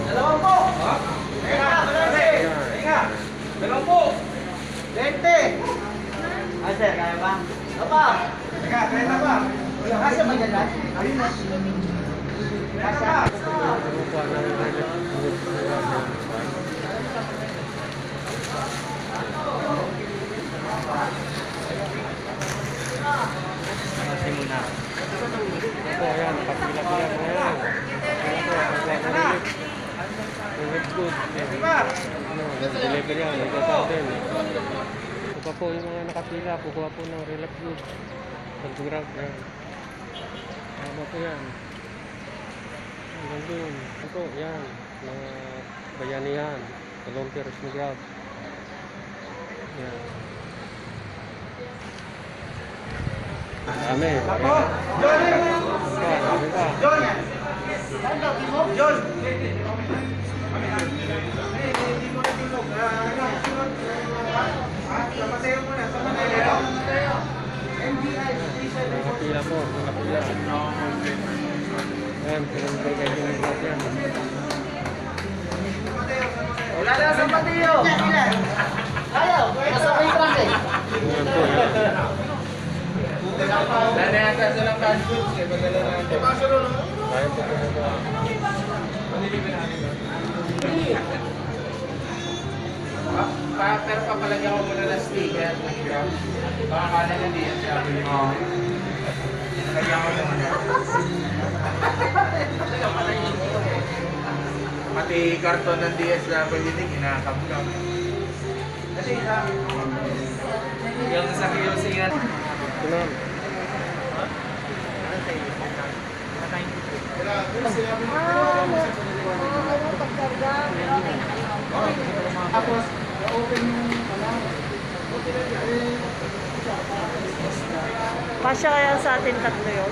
Dalawang po. Dalawang po. 20. Ah, sir, kaya ba? Apa? Teka, 30 pa. Wala kasi ba dyan lahat? Ayun na. Kasya. Kasi muna. Ito, ayan, nakapila-pila mo yan. Relief good. Delivery yan, ito sa atin. Ito pa po yung mga nakapila, kukuha po ng relief good. Pag-grab yan. Tama po yan. Hanggang dun. Ito, yan. Mga bayanihan. Volunteers ni Grab. Yan. Dami. Ako. John. Dami pa. John. Saan daw, Timog? John. Hindi mo na Timog. Sunod. Sa Mateo muna. Sa Mateo. NBI. Nakapila po. Nakapila. Yan. Pinagay kayo ng Grab yan. Wala na sa Mateo. Ayaw. Masabay trans eh. Yan po. Yan. Nanayata silang cash goods eh. Padala natin. Kaya po po po. Pero papalagyan ko muna ng sticker. Baka kala na hindi yan siya. Oo. Lagyan ko naman yan. Pati karton ng DSWD kinakam-kam. Kasi yung sa QC yan. Ito na. Tapos, open yung Pasya kaya sa atin tatlo yun?